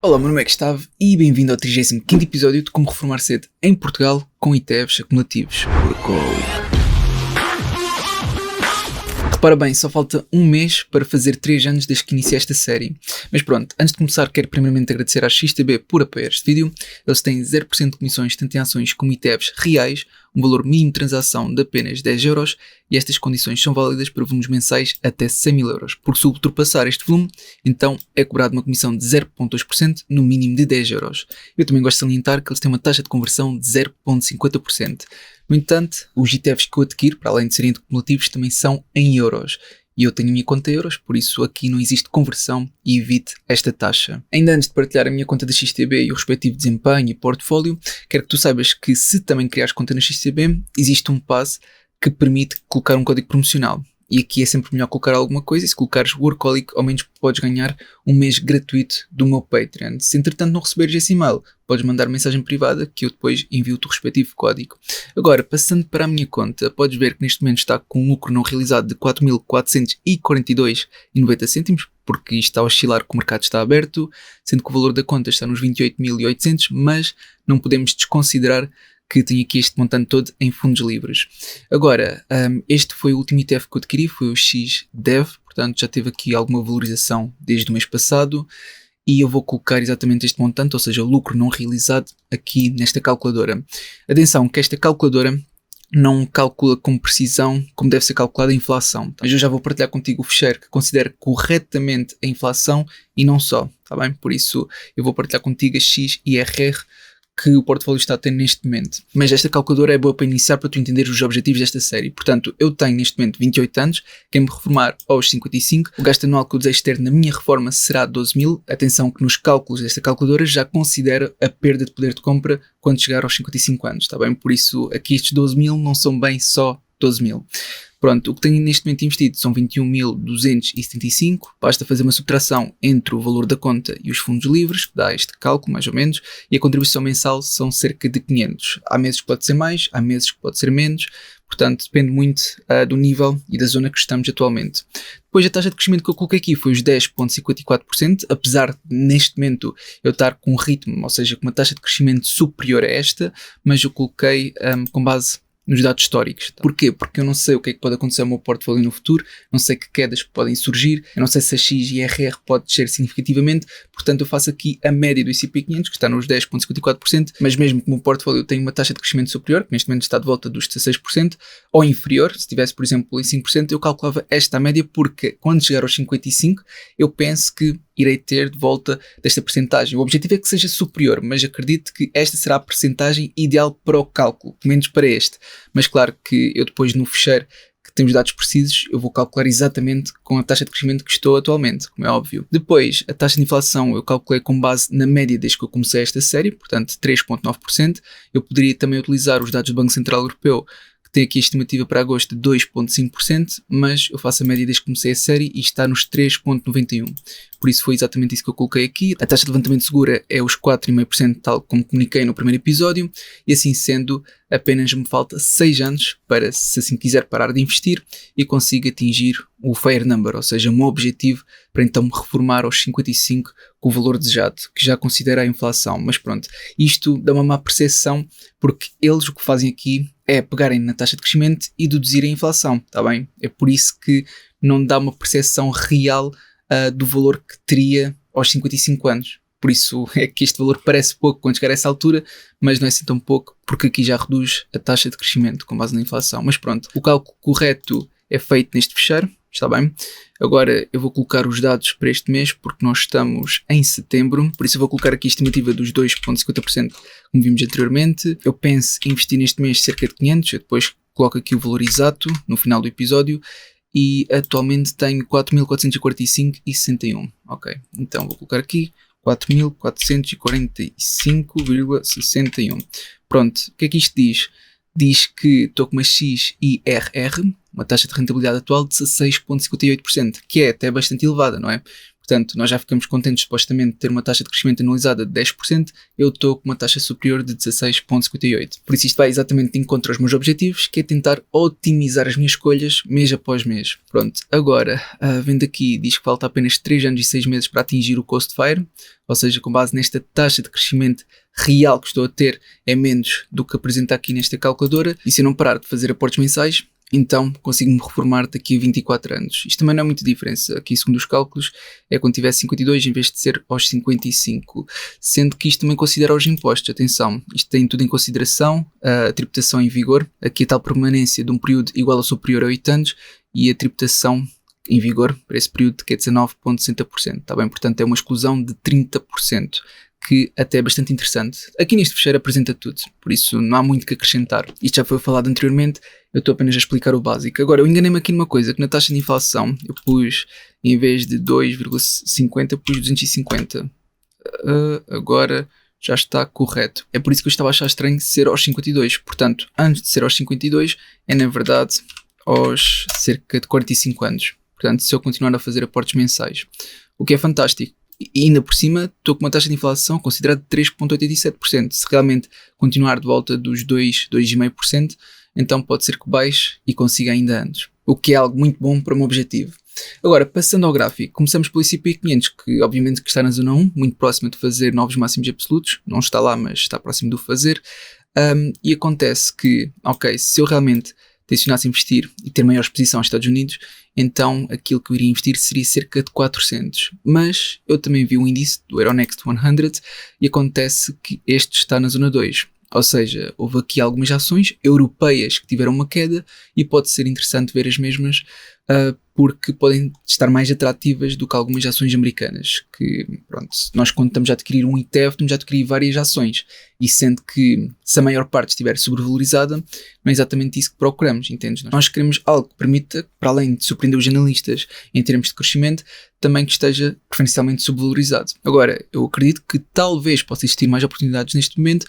Olá, meu nome é Gustavo e bem-vindo ao 35º episódio de Como Reformar Cedo em Portugal com ETFs acumulativos. Repara bem, só falta um mês para fazer 3 anos desde que iniciei esta série. Mas pronto, antes de começar quero primeiramente agradecer à XTB por apoiar este vídeo. Eles têm 0% de comissões tanto em ações como ETFs reais, um valor mínimo de transação de apenas 10€ e estas condições são válidas para volumes mensais até 100.000€. Porque se ultrapassar este volume, então é cobrado uma comissão de 0,2% no mínimo de 10€. Eu também gosto de salientar que eles têm uma taxa de conversão de 0,50%. No entanto, os ETFs que eu adquiro, para além de serem acumulativos, também são em euros. E eu tenho a minha conta em euros, por isso aqui não existe conversão e evite esta taxa. Ainda antes de partilhar a minha conta da XTB e o respectivo desempenho e portfólio, quero que tu saibas que se também criares conta na XTB, existe um passo que permite colocar um código promocional. E aqui é sempre melhor colocar alguma coisa, e se colocares Workaholic, ao menos podes ganhar um mês gratuito do meu Patreon. Se entretanto não receberes esse e-mail, podes mandar mensagem privada que eu depois envio-te o respectivo código. Agora, passando para a minha conta, podes ver que neste momento está com um lucro não realizado de 4.442,90 porque isto está a oscilar que o mercado está aberto, sendo que o valor da conta está nos 28.800, mas não podemos desconsiderar que tenho aqui este montante todo em fundos livres. Agora, este foi o último ETF que eu adquiri, foi o XDEV, portanto já teve aqui alguma valorização desde o mês passado e eu vou colocar exatamente este montante, ou seja, o lucro não realizado aqui nesta calculadora. Atenção que esta calculadora não calcula com precisão como deve ser calculada a inflação, mas eu já vou partilhar contigo o fecheiro que considera corretamente a inflação e não só, está bem? Por isso eu vou partilhar contigo a XIRR que o portfólio está a ter neste momento. Mas esta calculadora é boa para iniciar, para tu entenderes os objetivos desta série. Portanto, eu tenho neste momento 28 anos, quero me reformar aos 55, o gasto anual que eu desejo ter na minha reforma será 12.000. Atenção que nos cálculos desta calculadora já considera a perda de poder de compra quando chegar aos 55 anos, está bem? Por isso, aqui estes 12.000 não são bem só 12.000. Pronto, o que tenho neste momento investido são 21.275, basta fazer uma subtração entre o valor da conta e os fundos livres, que dá este cálculo mais ou menos, e a contribuição mensal são cerca de 500. Há meses que pode ser mais, há meses que pode ser menos, portanto depende muito do nível e da zona que estamos atualmente. Depois a taxa de crescimento que eu coloquei aqui foi os 10,54%, apesar de neste momento eu estar com um ritmo, ou seja, com uma taxa de crescimento superior a esta, mas eu coloquei com base nos dados históricos. Porquê? Porque eu não sei o que é que pode acontecer ao meu portfólio no futuro, não sei que quedas podem surgir, eu não sei se a XIRR pode descer significativamente, portanto eu faço aqui a média do S&P 500, que está nos 10,54%, mas mesmo que o meu portfólio tenha uma taxa de crescimento superior, que neste momento está de volta dos 16%, ou inferior, se tivesse por exemplo em 5%, eu calculava esta média, porque quando chegar aos 55%, eu penso que irei ter de volta desta percentagem. O objetivo é que seja superior, mas acredito que esta será a percentagem ideal para o cálculo, pelo menos para este. Mas claro que eu depois no fecheiro que tem os dados precisos, eu vou calcular exatamente com a taxa de crescimento que estou atualmente, como é óbvio. Depois, a taxa de inflação eu calculei com base na média desde que eu comecei esta série, portanto 3,9%. Eu poderia também utilizar os dados do Banco Central Europeu, que tem aqui a estimativa para agosto de 2,5%, mas eu faço a média desde que comecei a série e está nos 3,91%. Por isso foi exatamente isso que eu coloquei aqui. A taxa de levantamento segura é os 4,5%, tal como comuniquei no primeiro episódio, e assim sendo, apenas me falta 6 anos para, se assim quiser, parar de investir e consigo atingir o FIRE number, ou seja, o meu objetivo para então me reformar aos 55 com o valor desejado, que já considera a inflação. Mas pronto, isto dá uma má percepção, porque eles o que fazem aqui é pegarem na taxa de crescimento e deduzirem a inflação, está bem? É por isso que não dá uma percepção real do valor que teria aos 55 anos. Por isso é que este valor parece pouco quando chegar a essa altura, mas não é assim tão pouco, porque aqui já reduz a taxa de crescimento com base na inflação. Mas pronto, o cálculo correto é feito neste fecheiro, está bem? Agora eu vou colocar os dados para este mês, porque nós estamos em setembro, por isso eu vou colocar aqui a estimativa dos 2,50%, como vimos anteriormente. Eu penso em investir neste mês cerca de 500, eu depois coloco aqui o valor exato no final do episódio, e atualmente tenho 4.445,61. Ok, então vou colocar aqui 4.445,61. Pronto, o que é que isto diz? Diz que estou com uma XIRR, uma taxa de rentabilidade atual de 16,58%, que é até bastante elevada, não é? Portanto, nós já ficamos contentes supostamente de ter uma taxa de crescimento anualizada de 10%, eu estou com uma taxa superior de 16,58%. Por isso isto vai exatamente de encontro aos meus objetivos, que é tentar otimizar as minhas escolhas mês após mês. Pronto, agora, vendo aqui, diz que falta apenas 3 anos e 6 meses para atingir o Coast Fire, ou seja, com base nesta taxa de crescimento real que estou a ter, é menos do que apresenta aqui nesta calculadora, e se eu não parar de fazer aportes mensais, então consigo-me reformar daqui a 24 anos. Isto também não é muita diferença. Aqui, segundo os cálculos, é quando tiver 52 em vez de ser aos 55. Sendo que isto também considera os impostos. Atenção, isto tem tudo em consideração. A tributação em vigor. Aqui a tal permanência de um período igual ou superior a 8 anos. E a tributação em vigor para esse período, que é 19,60%. Está bem? Portanto, é uma exclusão de 30%. Que até é bastante interessante. Aqui neste fecheiro apresenta tudo, por isso não há muito que acrescentar. Isto já foi falado anteriormente, eu estou apenas a explicar o básico. Agora, eu enganei-me aqui numa coisa, que na taxa de inflação eu pus, em vez de 2,50, pus 250. Agora já está correto. É por isso que eu estava a achar estranho ser aos 52. Portanto, antes de ser aos 52, é na verdade aos cerca de 45 anos. Portanto, se eu continuar a fazer aportes mensais. O que é fantástico. E ainda por cima, estou com uma taxa de inflação considerada de 3,87%. Se realmente continuar de volta dos 2,5%, então pode ser que baixe e consiga ainda antes. O que é algo muito bom para o meu objetivo. Agora, passando ao gráfico, começamos pelo S&P 500, que obviamente que está na zona 1, muito próximo de fazer novos máximos absolutos. Não está lá, mas está próximo de o fazer. E acontece que, ok, se eu realmente tencionasse investir e ter maior exposição aos Estados Unidos, então aquilo que eu iria investir seria cerca de 400. Mas eu também vi um índice do Euronext 100 e acontece que este está na zona 2. Ou seja, houve aqui algumas ações europeias que tiveram uma queda e pode ser interessante ver as mesmas porque podem estar mais atrativas do que algumas ações americanas. Que, pronto, nós quando estamos a adquirir um ETF, estamos a adquirir várias ações. E sendo que se a maior parte estiver sobrevalorizada, não é exatamente isso que procuramos, entendes? Nós queremos algo que permita, para além de surpreender os analistas em termos de crescimento, também que esteja preferencialmente sobrevalorizado. Agora, eu acredito que talvez possa existir mais oportunidades neste momento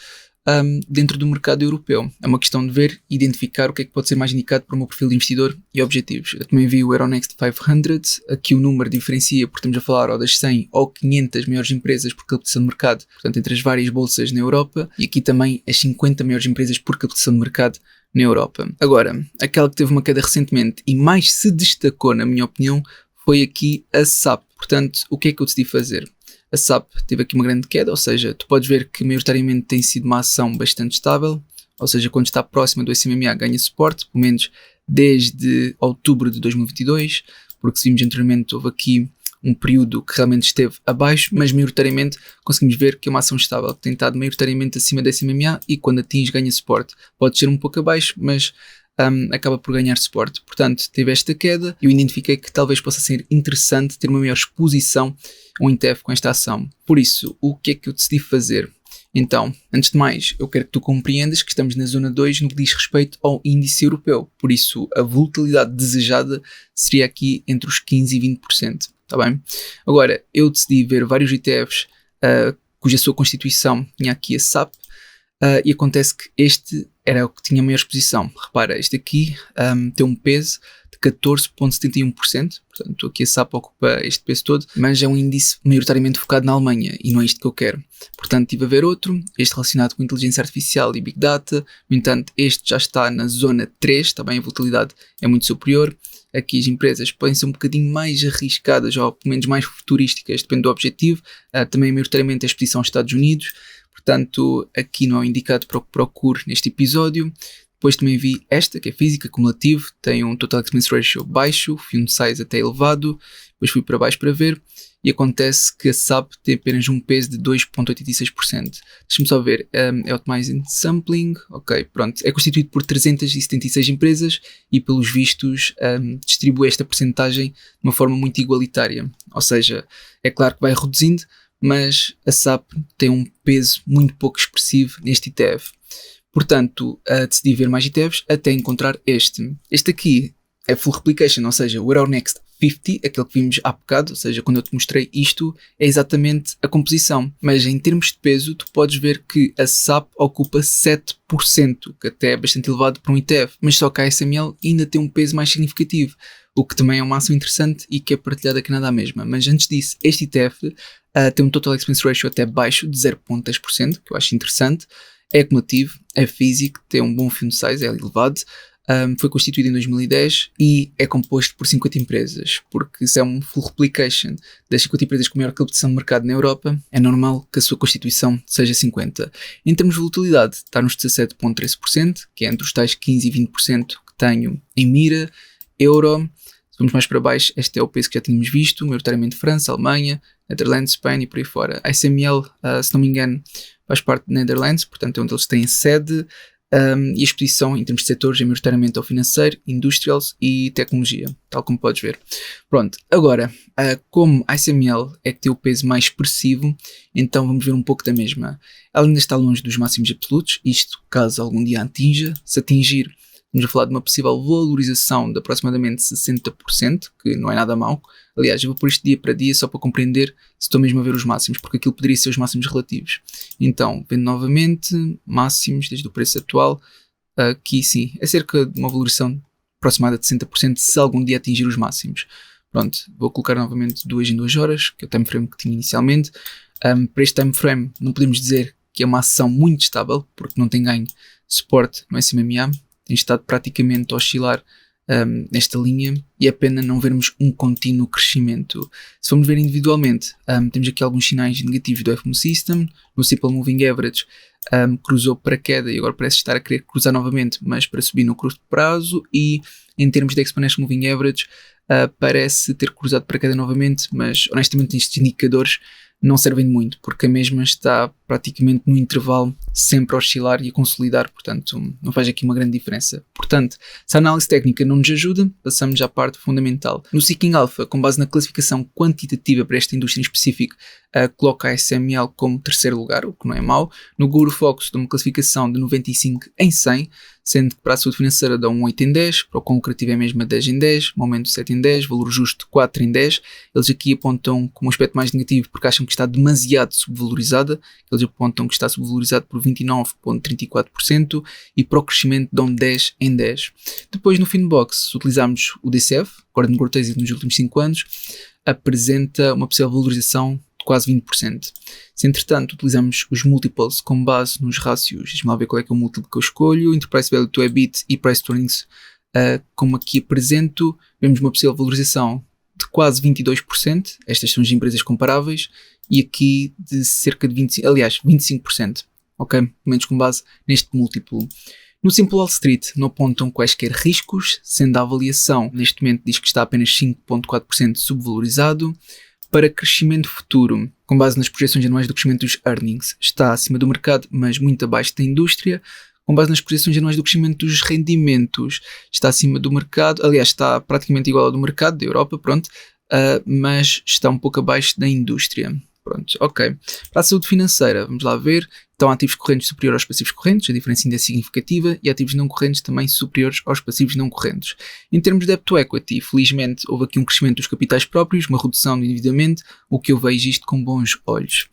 dentro do mercado europeu. É uma questão de ver e identificar o que é que pode ser mais indicado para o meu perfil de investidor e objetivos. Eu também vi o Euronext 500, aqui o número diferencia porque estamos a falar ou das 100 ou 500 maiores empresas por captação de mercado, portanto entre as várias bolsas na Europa, e aqui também as 50 maiores empresas por captação de mercado na Europa. Agora, aquela que teve uma queda recentemente e mais se destacou, na minha opinião, foi aqui a SAP. Portanto, o que é que eu decidi fazer? A SAP teve aqui uma grande queda, ou seja, tu podes ver que maioritariamente tem sido uma ação bastante estável, ou seja, quando está próxima do SMA ganha suporte, pelo menos desde outubro de 2022, porque se vimos anteriormente houve aqui um período que realmente esteve abaixo, mas maioritariamente conseguimos ver que é uma ação estável, que tem estado maioritariamente acima da SMA e quando atinge ganha suporte. Pode ser um pouco abaixo, mas acaba por ganhar suporte. Portanto, teve esta queda e eu identifiquei que talvez possa ser interessante ter uma maior exposição a um ETF com esta ação. Por isso, o que é que eu decidi fazer? Então, antes de mais, eu quero que tu compreendas que estamos na zona 2 no que diz respeito ao índice europeu. Por isso, a volatilidade desejada seria aqui entre os 15% e 20%. Está bem? Agora, eu decidi ver vários ETFs cuja sua constituição tinha aqui a SAP e acontece que este era o que tinha maior exposição. Repara, este aqui tem um peso de 14,71%, portanto aqui a SAP ocupa este peso todo, mas é um índice maioritariamente focado na Alemanha e não é isto que eu quero. Portanto, estive a ver outro, este relacionado com inteligência artificial e Big Data, no entanto este já está na zona 3, também a volatilidade é muito superior. Aqui as empresas podem ser um bocadinho mais arriscadas ou pelo menos mais futurísticas, depende do objetivo, também maioritariamente a exposição aos Estados Unidos. Portanto, aqui não é indicado para o que procuro neste episódio. Depois também vi esta, que é física, cumulativo, tem um Total Expense Ratio baixo, fund size até elevado. Depois fui para baixo para ver e acontece que a SAP tem apenas um peso de 2,86%. Deixa-me só ver, é Optimizing Sampling, ok, pronto. É constituído por 376 empresas e pelos vistos distribui esta percentagem de uma forma muito igualitária. Ou seja, é claro que vai reduzindo, mas a SAP tem um peso muito pouco expressivo neste ETF. Portanto, decidi ver mais ETFs até encontrar este. Este aqui é full replication, ou seja, o Euronext 50, aquele que vimos há bocado, ou seja, quando eu te mostrei isto, é exatamente a composição. Mas em termos de peso, tu podes ver que a SAP ocupa 7%, que até é bastante elevado para um ETF, mas só que a ASML ainda tem um peso mais significativo, o que também é um máximo interessante e que é partilhado aqui nada à mesma. Mas antes disso, este ETF tem um Total Expense Ratio até baixo, de 0,10%, que eu acho interessante, é acumulativo, é físico, tem um bom fund size, é elevado. Foi constituído em 2010 e é composto por 50 empresas, porque se é um full replication das 50 empresas com maior captação de mercado na Europa, é normal que a sua constituição seja 50. Em termos de volatilidade, está nos 17,13%, que é entre os tais 15% e 20% que tenho em mira. Euro, se vamos mais para baixo, este é o peso que já tínhamos visto, maioritariamente França, Alemanha, Netherlands, Espanha e por aí fora. A ASML, se não me engano, faz parte de Netherlands, portanto é onde eles têm sede. E a exposição em termos de setores é maioritariamente ao financeiro, industrials e tecnologia, tal como podes ver. Pronto, agora, como a ASML é que tem o peso mais expressivo, então vamos ver um pouco da mesma. Ela ainda está longe dos máximos absolutos, isto caso algum dia atinja. Se atingir, vamos a falar de uma possível valorização de aproximadamente 60%, que não é nada mau. Aliás, eu vou pôr isto dia para dia só para compreender se estou mesmo a ver os máximos, porque aquilo poderia ser os máximos relativos. Então, vendo novamente, máximos desde o preço atual, aqui sim, é cerca de uma valorização aproximada de 60% se algum dia atingir os máximos. Pronto, vou colocar novamente 2 em 2 horas, que é o time frame que tinha inicialmente. Para este time frame não podemos dizer que é uma ação muito estável, porque não tem ganho de suporte no SMMA, tem estado praticamente a oscilar nesta linha e é pena não vermos um contínuo crescimento. Se formos ver individualmente, temos aqui alguns sinais negativos do FMO System. No Simple Moving Average cruzou para queda e agora parece estar a querer cruzar novamente, mas para subir no curto prazo, e em termos de Exponential Moving Average parece ter cruzado para queda novamente, mas honestamente estes indicadores não servem de muito, porque a mesma está praticamente no intervalo, sempre a oscilar e a consolidar, portanto não faz aqui uma grande diferença. Portanto, se a análise técnica não nos ajuda, passamos à parte fundamental. No Seeking Alpha, com base na classificação quantitativa para esta indústria em específico, coloca a ASML como terceiro lugar, o que não é mau. No Guru Focus, dá uma classificação de 95 em 100, sendo que para a saúde financeira dá um 8 em 10, para o concurrativo é mesmo a 10 em 10, momento 7 em 10, valor justo 4 em 10. Eles aqui apontam como um aspecto mais negativo porque acham que está demasiado subvalorizada. Eles apontam que está subvalorizado por 29,34% e para o crescimento dão 10 em 10. Depois no Finbox, se utilizarmos o DCF, Gordon Cortese nos últimos 5 anos, apresenta uma possível valorização de quase 20%. Se entretanto utilizamos os multiples com base nos rácios, deixa-me lá ver qual é que é o múltiplo que eu escolho, Enterprise Value to EBIT e Price to Earnings, como aqui apresento, vemos uma possível valorização de quase 22%, estas são as empresas comparáveis, e aqui de cerca de 25%, ok? Pelo menos com base neste múltiplo. No Simple Wall Street não apontam quaisquer riscos, sendo a avaliação neste momento diz que está apenas 5,4% subvalorizado. Para crescimento futuro, com base nas projeções anuais do crescimento dos earnings, está acima do mercado, mas muito abaixo da indústria. Com base nas projeções anuais do crescimento dos rendimentos, está acima do mercado, aliás, está praticamente igual ao do mercado da Europa, pronto, mas está um pouco abaixo da indústria. Pronto, ok. Para a saúde financeira, vamos lá ver. Estão ativos correntes superiores aos passivos correntes, a diferença ainda é significativa, e ativos não correntes também superiores aos passivos não correntes. Em termos de debt to equity, felizmente houve aqui um crescimento dos capitais próprios, uma redução do endividamento, o que eu vejo isto com bons olhos.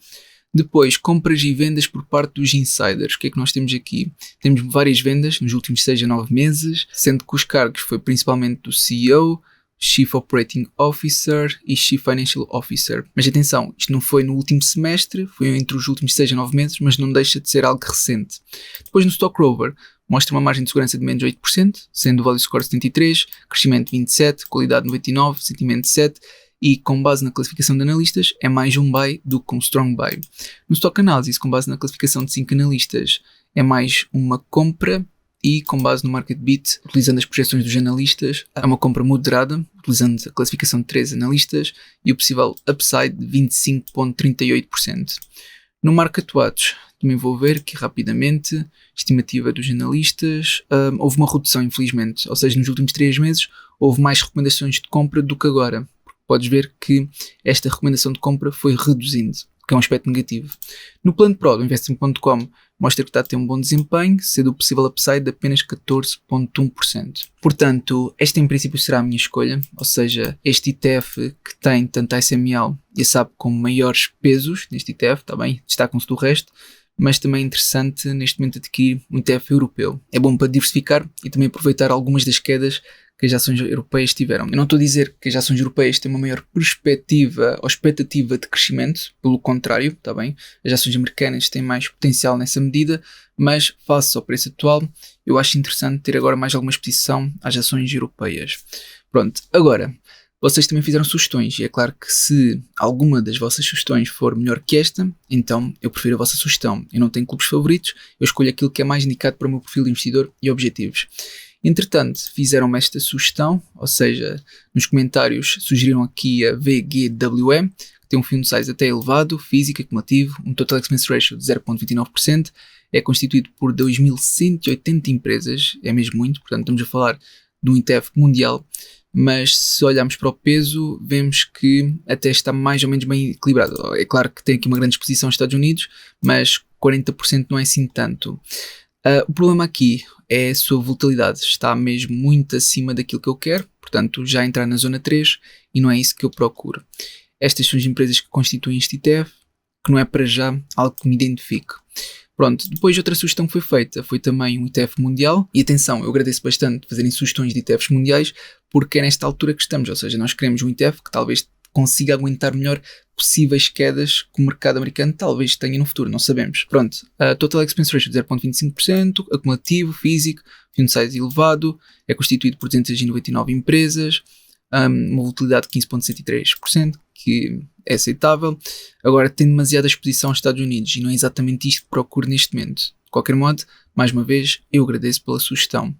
Depois, compras e vendas por parte dos insiders. O que é que nós temos aqui? Temos várias vendas nos últimos 6 a 9 meses, sendo que os cargos foi principalmente do CEO, Chief Operating Officer e Chief Financial Officer. Mas atenção, isto não foi no último semestre, foi entre os últimos 6 a 9 meses, mas não deixa de ser algo recente. Depois no Stock Rover, mostra uma margem de segurança de menos 8%, sendo o Value Score 73, crescimento 27, qualidade 99, sentimento 7, e com base na classificação de analistas é mais um buy do que um strong buy. No Stock Analysis, com base na classificação de 5 analistas, é mais uma compra, e com base no Market Beat, utilizando as projeções dos analistas, é uma compra moderada, utilizando a classificação de 3 analistas e o possível upside de 25,38%. No Market Watch, também vou ver aqui rapidamente, estimativa dos analistas, houve uma redução infelizmente, ou seja, nos últimos 3 meses houve mais recomendações de compra do que agora. Podes ver que esta recomendação de compra foi reduzindo, que é um aspecto negativo. No plano Pro do Investing.com mostra que está a ter um bom desempenho, sendo o possível upside de apenas 14,1%. Portanto, esta em princípio será a minha escolha, ou seja, este ETF que tem tanto a SML e a SAP como maiores pesos neste ETF, está bem, destacam-se do resto, mas também é interessante neste momento adquirir um ETF europeu. É bom para diversificar e também aproveitar algumas das quedas que as ações europeias tiveram. Eu não estou a dizer que as ações europeias têm uma maior perspectiva ou expectativa de crescimento, pelo contrário, está bem? As ações americanas têm mais potencial nessa medida, mas face ao preço atual, eu acho interessante ter agora mais alguma exposição às ações europeias. Pronto, agora, vocês também fizeram sugestões e é claro que se alguma das vossas sugestões for melhor que esta, então eu prefiro a vossa sugestão. Eu não tenho clubes favoritos, eu escolho aquilo que é mais indicado para o meu perfil de investidor e objetivos. Entretanto, fizeram-me esta sugestão, ou seja, nos comentários sugeriram aqui a VGWE, que tem um fundo size até elevado, físico, acumulativo, um total expense ratio de 0,29%, é constituído por 2.180 empresas, é mesmo muito, portanto estamos a falar de um ETF mundial, mas se olharmos para o peso, vemos que até está mais ou menos bem equilibrado. É claro que tem aqui uma grande exposição aos Estados Unidos, mas 40% não é assim tanto. O problema aqui é a sua volatilidade, está mesmo muito acima daquilo que eu quero, portanto já entrar na zona 3 e não é isso que eu procuro. Estas são as empresas que constituem este ETF, que não é para já algo que me identifique. Pronto, depois outra sugestão que foi feita foi também um ETF mundial, e atenção, eu agradeço bastante fazerem sugestões de ETFs mundiais, porque é nesta altura que estamos, ou seja, nós queremos um ETF que talvez consiga aguentar melhor possíveis quedas que o mercado americano talvez tenha no futuro, não sabemos. Pronto, total expense ratio de 0,25%, acumulativo, físico, fund size elevado, é constituído por 299 empresas, uma volatilidade de 15,63%, que é aceitável. Agora, tem demasiada exposição aos Estados Unidos e não é exatamente isto que procuro neste momento. De qualquer modo, mais uma vez, eu agradeço pela sugestão.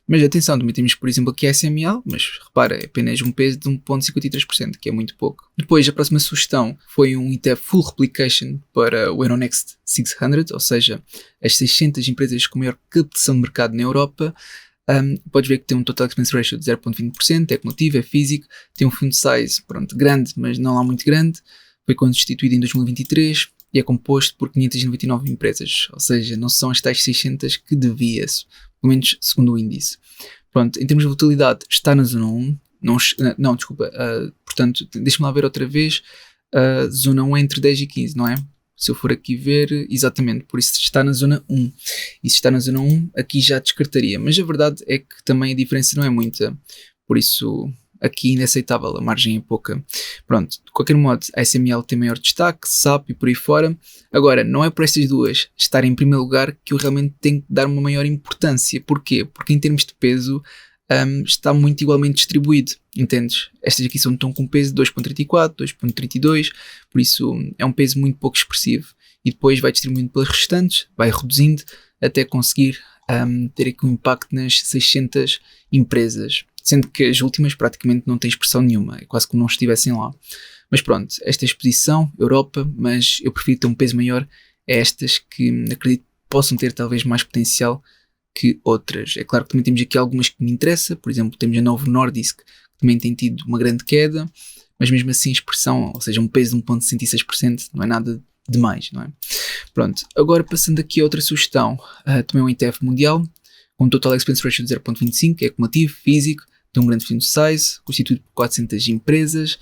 Mas atenção, também temos, por exemplo, aqui a SML, mas repara, é apenas um peso de 1,53%, que é muito pouco. Depois, a próxima sugestão foi um ETF Full Replication para o Euronext 600, ou seja, as 600 empresas com maior captação de mercado na Europa. Podes ver que tem um total expense ratio de 0,20%, é acumulativo, é físico, tem um fund size, pronto, grande, mas não lá muito grande, foi constituído em 2023 e é composto por 599 empresas, ou seja, não são as tais 600 que devia-se, pelo menos segundo o índice. Pronto, em termos de volatilidade, está na zona 1, portanto, deixa-me lá ver outra vez, zona 1 é entre 10 e 15, não é? Se eu for aqui ver, exatamente, por isso está na zona 1. E se está na zona 1, aqui já descartaria. Mas a verdade é que também a diferença não é muita. Por isso, aqui ainda é aceitável, a margem é pouca. Pronto, de qualquer modo, a SML tem maior destaque, SAP e por aí fora. Agora, não é por estas duas estarem em primeiro lugar que eu realmente tenho que dar uma maior importância. Porquê? Porque em termos de peso, está muito igualmente distribuído, entendes? Estas aqui estão com peso de 2,34, 2,32, por isso é um peso muito pouco expressivo. E depois vai distribuindo pelas restantes, vai reduzindo até conseguir ter aqui um impacto nas 600 empresas, sendo que as últimas praticamente não têm expressão nenhuma, é quase como não estivessem lá. Mas pronto, esta é a exposição, Europa, mas eu prefiro ter um peso maior a estas que acredito possam ter talvez mais potencial que outras. É claro que também temos aqui algumas que me interessam, por exemplo, temos a Novo Nordisk, que também tem tido uma grande queda, mas mesmo assim a expressão, ou seja, um peso de 1,66% não é nada demais, não é? Pronto, agora passando aqui a outra sugestão, também um ETF mundial, com um total expense ratio de 0,25, é acumulativo, físico, tem um grande fund size, constituído por 400 empresas,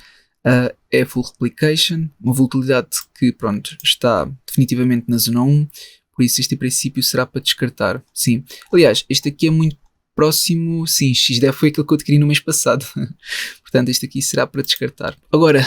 é full replication, uma volatilidade que, pronto, está definitivamente na zona 1, por isso este em princípio será para descartar, sim. Aliás, este aqui é muito próximo, sim, XDEF foi aquele que eu adquiri no mês passado, portanto este aqui será para descartar. Agora,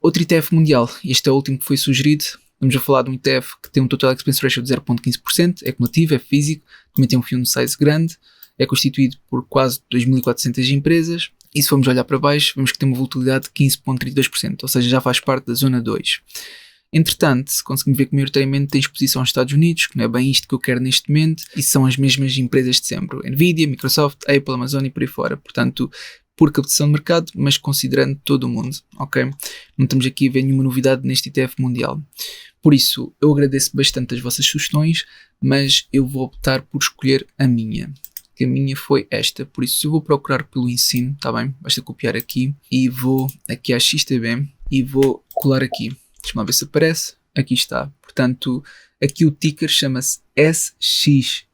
outro ETF mundial, este é o último que foi sugerido, vamos a falar de um ETF que tem um total expense ratio de 0,15%, é acumulativo, é físico, também tem um fund size grande, é constituído por quase 2.400 empresas, e se formos olhar para baixo, vemos que tem uma volatilidade de 15,32%, ou seja, já faz parte da zona 2. Entretanto, conseguimos ver que maioritariamente tem exposição aos Estados Unidos, que não é bem isto que eu quero neste momento, e são as mesmas empresas de sempre, Nvidia, Microsoft, Apple, Amazon e por aí fora, portanto, por captação de mercado, mas considerando todo o mundo, ok? Não estamos aqui a ver nenhuma novidade neste ETF mundial. Por isso, eu agradeço bastante as vossas sugestões, mas eu vou optar por escolher a minha, que a minha foi esta, por isso eu vou procurar pelo ensino, tá bem? Basta copiar aqui, e vou aqui à XTB, e vou colar aqui. Deixa-me lá ver se aparece. Aqui está. Portanto, aqui o ticker chama-se SXRT.de.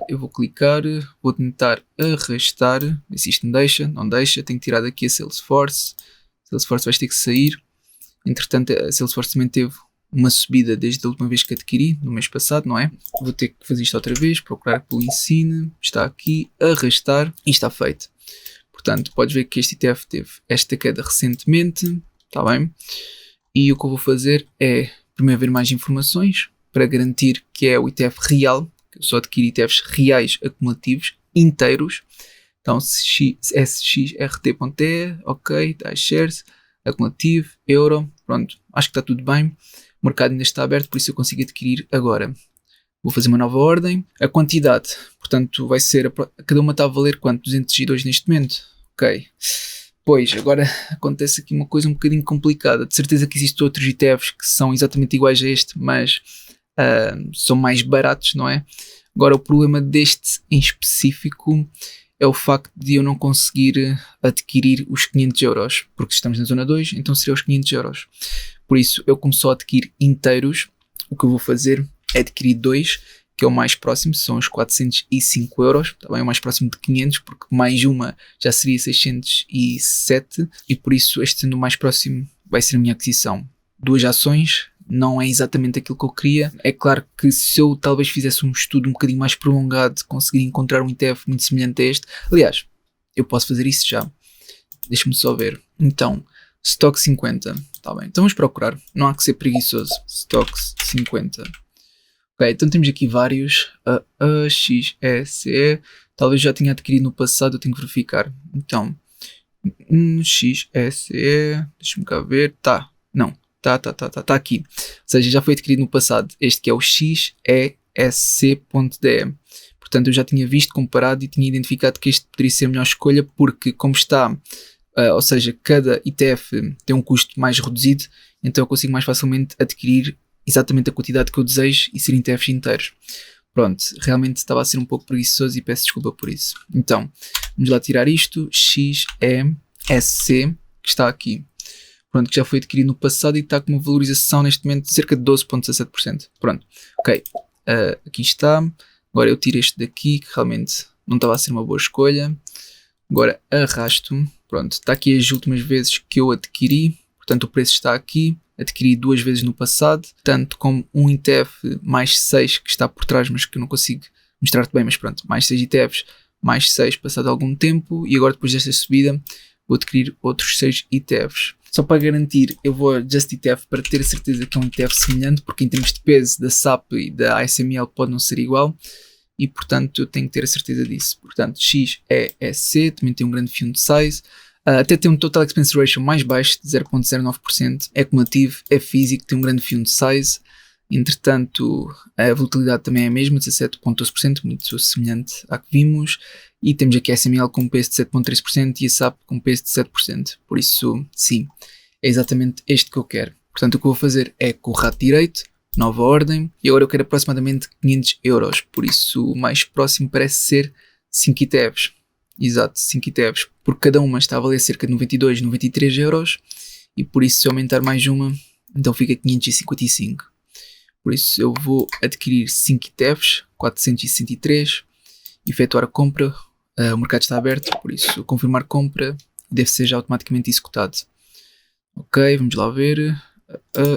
Eu vou clicar, vou tentar arrastar, ver se isto me deixa, não deixa, tenho que tirar daqui a Salesforce. Salesforce vai ter que sair. Entretanto, a Salesforce também teve uma subida desde a última vez que adquiri, no mês passado, não é? Vou ter que fazer isto outra vez, procurar pelo Ensine, está aqui, arrastar e está feito. Portanto, podes ver que este ETF teve esta queda recentemente, está bem? E o que eu vou fazer é primeiro ver mais informações para garantir que é o ETF real, que eu só adquiro ETFs reais acumulativos, inteiros. Então, SXRT.de, ok, iShares, acumulativo, euro, pronto, acho que está tudo bem. O mercado ainda está aberto, por isso eu consigo adquirir agora. Vou fazer uma nova ordem. A quantidade, portanto, vai ser, cada uma está a valer quanto? 202 neste momento? Ok. Pois, agora acontece aqui uma coisa um bocadinho complicada. De certeza que existem outros ETFs que são exatamente iguais a este, mas são mais baratos, não é? Agora, o problema deste em específico é o facto de eu não conseguir adquirir os 500 euros, porque estamos na zona 2, então seria os 500 euros. Por isso, eu como só adquirir inteiros, o que eu vou fazer é adquirir 2, que é o mais próximo, são os 405 euros, também é o mais próximo de 500, porque mais uma já seria 607, e por isso este sendo o mais próximo vai ser a minha aquisição. 2 ações, não é exatamente aquilo que eu queria. É claro que se eu talvez fizesse um estudo um bocadinho mais prolongado, conseguiria encontrar um ETF muito semelhante a este. Aliás, eu posso fazer isso já. Deixa-me só ver. Então, Stock 50. Está bem, então vamos procurar. Não há que ser preguiçoso. Stocks 50. Ok, então temos aqui vários. XSE. Talvez já tenha adquirido no passado, eu tenho que verificar. Então, XSE. Deixa-me cá ver. Tá, não. Tá aqui. Ou seja, já foi adquirido no passado. Este que é o XESC.de. Portanto, eu já tinha visto, comparado e tinha identificado que este poderia ser a melhor escolha, porque como está, ou seja, cada ETF tem um custo mais reduzido, então eu consigo mais facilmente adquirir exatamente a quantidade que eu desejo e ser ETFs inteiros. Pronto, realmente estava a ser um pouco preguiçoso e peço desculpa por isso. Então, vamos lá tirar isto. XESC, que está aqui. Pronto, que já foi adquirido no passado e está com uma valorização neste momento de cerca de 12,17%. Pronto, ok, aqui está. Agora eu tiro este daqui, que realmente não estava a ser uma boa escolha. Agora arrasto. Pronto, está aqui as últimas vezes que eu adquiri. Portanto, o preço está aqui. Adquiri 2 vezes no passado, tanto como um ETF mais 6 que está por trás, mas que eu não consigo mostrar-te bem, mas pronto, mais 6 ETFs, mais 6 passado algum tempo, e agora depois desta subida vou adquirir outros 6 ETFs. Só para garantir, eu vou a Just ETF para ter a certeza que é um ETF semelhante, porque em termos de peso da SAP e da ASML pode não ser igual, e portanto eu tenho que ter a certeza disso. Portanto, XESC também tem um grande fund size, até tem um Total Expense Ratio mais baixo, de 0,09%, é cumulativo, é físico, tem um grande fund size. Entretanto, a volatilidade também é a mesma, 17,12%, muito semelhante à que vimos. E temos aqui a SML com peso de 7,3% e a SAP com peso de 7%. Por isso, sim, é exatamente este que eu quero. Portanto, o que eu vou fazer é com o rato direito, nova ordem, e agora eu quero aproximadamente 500 euros. Por isso, o mais próximo parece ser 5 ETFs. Exato, 5 ETFs. Porque cada uma está a valer cerca de 92, 93 euros. E por isso, se eu aumentar mais uma, então fica 555. Por isso eu vou adquirir 5 ETFs, 463, efetuar a compra, o mercado está aberto, por isso confirmar compra deve ser já automaticamente executado. Ok, vamos lá ver,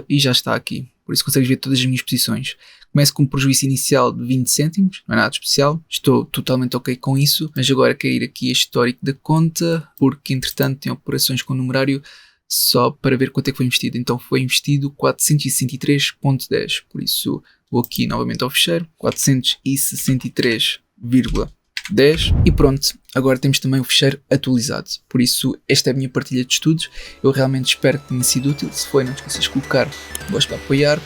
e já está aqui, por isso consegues ver todas as minhas posições. Começo com um prejuízo inicial de 20 cêntimos, não é nada especial, estou totalmente ok com isso, mas agora quero ir aqui a histórico da conta, porque entretanto tem operações com numerário, só para ver quanto é que foi investido. Então foi investido 463,10, por isso vou aqui novamente ao fecheiro, 463,10 e pronto, agora temos também o fecheiro atualizado. Por isso esta é a minha partilha de estudos, eu realmente espero que tenha sido útil. Se foi, não te esqueças de colocar gosto para apoiar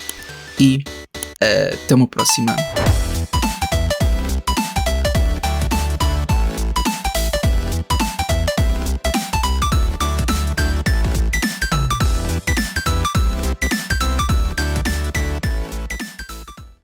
e até uma próxima.